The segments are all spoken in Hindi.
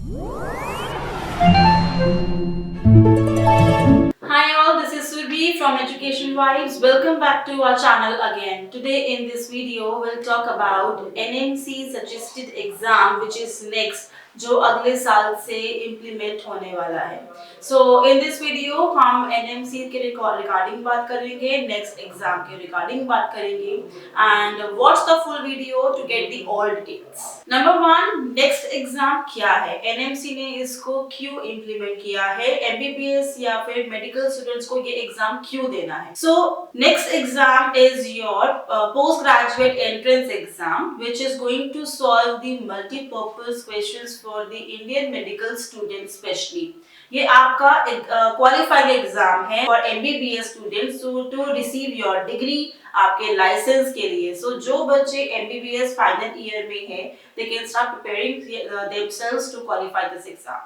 Hi all, this is Surbi from Education Vibes. Welcome back to our channel again. Today in this video we'll talk about NMC suggested exam which is next जो अगले साल से इम्प्लीमेंट होने वाला है. So in this video हम NMC के रिगार्डिंग बात करेंगे, नेक्स्ट एग्जाम के रिगार्डिंग बात करेंगे and watch the full video to get the all details. Number 1, next exam क्या है, NMC ने इसको क्यों इम्प्लीमेंट किया है, MBBS या फिर मेडिकल स्टूडेंट्स को ये एग्जाम क्यों देना है. So next exam is your postgraduate entrance exam which is going to solve the multi-purpose questions for the Indian medical students specially. ये आपका क्वालिफाइंग एग्जाम है for MBBS students to receive your degree आपके लाइसेंस के लिए. सो जो बच्चे MBBS फाइनल ईयर में है they can start preparing themselves to qualify this exam.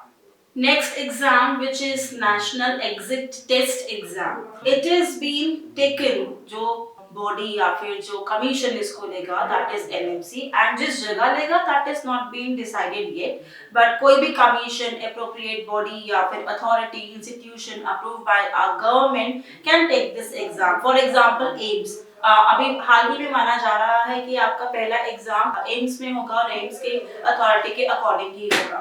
Next exam which is National Exit Test Exam. It is being taken जो बॉडी या फिर जो कमीशन इसको लेगा दैट इज NMC एंड जिस जगह लेगा that is not been decided yet but कोई भी कमीशन एप्रोप्रिएट बॉडी या फिर authority institution approved by a government can take this exam. For example AIIMS अभी हाल ही में माना जा रहा है कि आपका पहला एग्जाम एम्स में होगा और एम्स के अथॉरिटी के अकॉर्डिंग ही होगा.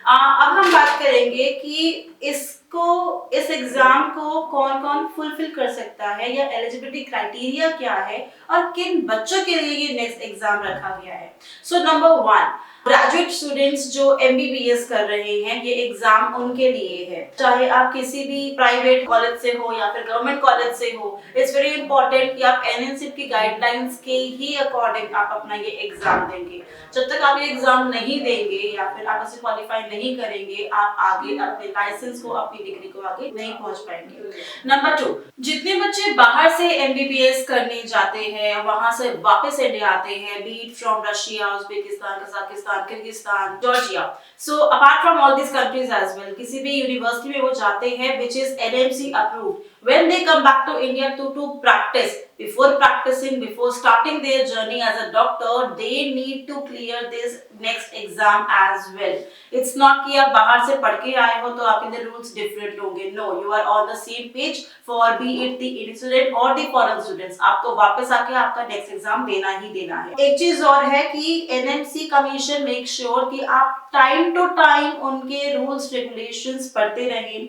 अब हम बात करेंगे कि इस एग्जाम को कौन कौन फुलफिल कर सकता है या एलिजिबिलिटी क्राइटेरिया क्या है और किन बच्चों के लिए ये नेक्स्ट एग्जाम रखा गया है. सो नंबर 1, ग्रेजुएट स्टूडेंट्स जो MBBS कर रहे हैं ये एग्जाम उनके लिए है. चाहे आप किसी भी प्राइवेट कॉलेज से हो या फिर गवर्नमेंट कॉलेज से हो, इट्स वेरी इंपॉर्टेंट कि आप NNCT की गाइडलाइंस के ही अकॉर्डिंग आप अपना ये एग्जाम देंगे. जब तक आप ये एग्जाम नहीं देंगे या फिर आप इसे क्वालिफाई नहीं करेंगे आप आगे अपने लाइसेंस को अपनी डिग्री को आगे नहीं पहुंच पाएंगे. नंबर 2, जितने बच्चे बाहर से MBBS करने जाते हैं वहां से वापस इंडिया आते हैं, B it from Russia, Uzbekistan, Kazakhstan, Kyrgyzstan, Georgia. So apart from all these countries as well, किसी भी यूनिवर्सिटी में वो जाते हैं which is NMC approved. When they come back to India to practice, before starting their journey as a doctor, they need to clear this next exam as well. It's not कि आप बाहर से पढ़ के आए हो तो आपके लिए rules different होंगे. No, you are on the same page for be it the Indian student or the foreign students. आपको वापस आके आपका next exam देना ही देना है. एक चीज और है कि NMC कमीशन मेक श्योर कि आप टाइम टू टाइम उनके रूल्स रेगुलेशंस पढ़ते रहें.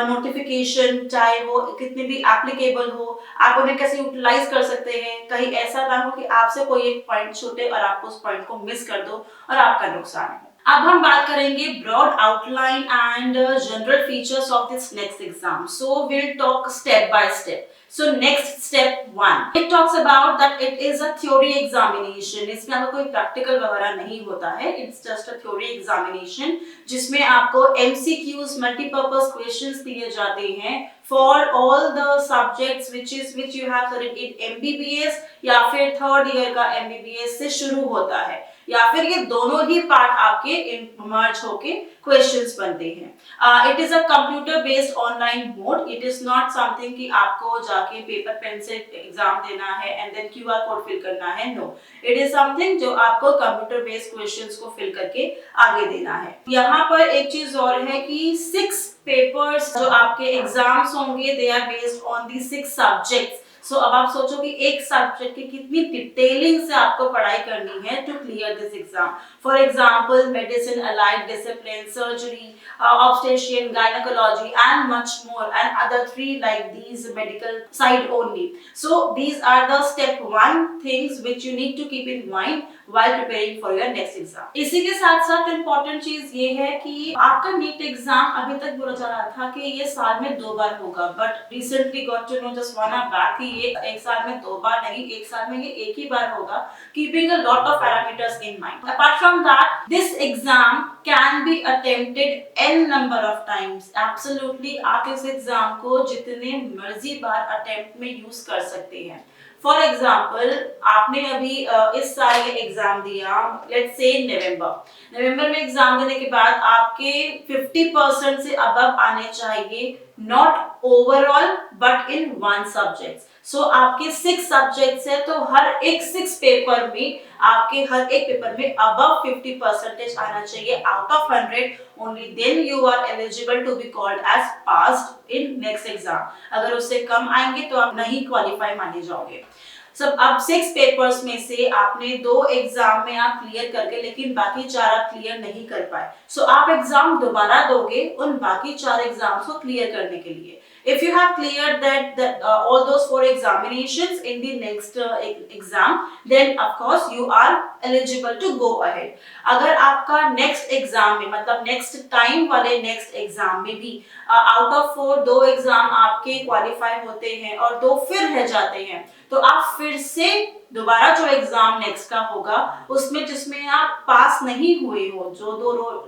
नोटिफिकेशन चाहे वो कितने भी एप्लीकेबल हो आप उन्हें कैसे यूटिलाइज कर सकते हैं. कहीं ऐसा ना हो कि आपसे कोई एक पॉइंट छूटे और आप उस पॉइंट को मिस कर दो और आपका नुकसान हो. अब हम बात करेंगे broad outline and general features of this next exam. So will talk step by step. So next step 1, it talks about that it is a theory examination. इसमें आपको कोई प्रैक्टिकल वगैरह नहीं होता है. It's just a theory examination जिसमें आपको MCQs multi-purpose questions दिए जाते हैं for all the subjects which you have studied in MBBS या फिर थर्ड ईयर का MBBS से शुरू होता है या फिर ये दोनों ही पार्ट आपके मर्ज होके क्वेश्चंस बनते हैं. It is a computer based online mode. It is not something कि आपको जाके पेपर पेन से एग्जाम देना है and then QR code fill करना है. नो, इट इज समथिंग जो आपको कंप्यूटर बेस्ड क्वेश्चंस को फिल करके आगे देना है. यहाँ पर एक चीज और है कि 6 पेपर्स जो आपके एग्जाम्स होंगे they are based on the 6 subjects. So अब आप सोचो कि एक सब्जेक्ट की कितनी डिटेलिंग से आपको पढ़ाई करनी है to clear this exam. For example medicine, allied discipline, surgery, obstetrician, gynecology and much more and other 3 like these medical side only. So these are the step 1 things which you need to keep in mind while preparing for your next exam. इसी के साथ साथ इम्पोर्टेंट चीज ये है कि आपका नीट एग्जाम अभी तक बोला जा रहा था कि ये साल में 2 बार होगा but recently got to know just 1 hour back कि ये एक साल में 2 बार नहीं, एक साल में ये एक ही बार होगा. Keeping a lot of parameters in mind. Apart from that this exam can be attempted n number of times. Absolutely आप इस एग्जाम को जितने मर्जी बार अटेम्प्ट में यूज कर सकते हैं. फॉर एग्जाम्पल आपने अभी इस साल ये एग्जाम दिया, लेट्स से नवंबर में एग्जाम देने के बाद आपके 50% से अबव आने चाहिए not overall but in one subject. So आपके 6 सब्जेक्ट्स है, तो हर एक 6 पेपर में आपके हर एक पेपर में अबव 50% आना चाहिए out of 100, only then you are eligible to be called as passed in next exam. अगर उससे कम आएंगे तो आप नहीं क्वालिफाई माने जाओगे। सब अब 6 पेपर्स में से आपने 2 एग्जाम में आप क्लियर कर गए, लेकिन बाकी 4 आप क्लियर नहीं कर पाए। सो आप एग्जाम दोबारा दोगे उन बाकी 4 एग्जाम्स को क्लियर करने के लिए। If you have cleared all those 4 examinations in the next exam, then of course you are eligible to go ahead. अगर आपका नेक्स्ट एग्जाम में मतलब नेक्स्ट टाइम वाले नेक्स्ट एग्जाम में भी आउट ऑफ 4 2 एग्जाम आपके क्वालिफाई होते हैं और 2 फिर रह जाते हैं, तो आप फिर से दोबारा जो एग्जाम नेक्स्ट का होगा उसमें जिसमें आप पास नहीं हुए हो, जो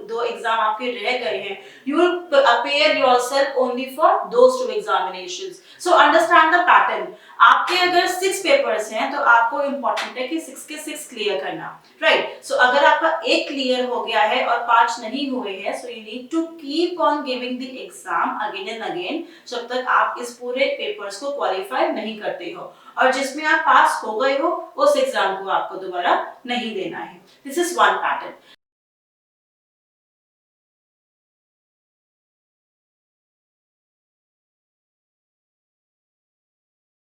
दो एग्जाम आपके रह गए हैं, you will prepare yourself only for those 2 examinations. So understand the pattern. आपके अगर 6 पेपर्स हैं तो आपको इम्पोर्टेंट है कि 6 के 6 क्लियर करना, राइट? सो अगर आपका एक क्लियर हो गया है और 5 नहीं हुए हैं, so you need to keep on giving the exam again and again जब तक आप इस पूरे पेपर्स को क्वालिफाई नहीं करते हो, और जिसमें आप पास हो गए हो उस एग्जाम को आपको दोबारा नहीं देना है। This is one pattern.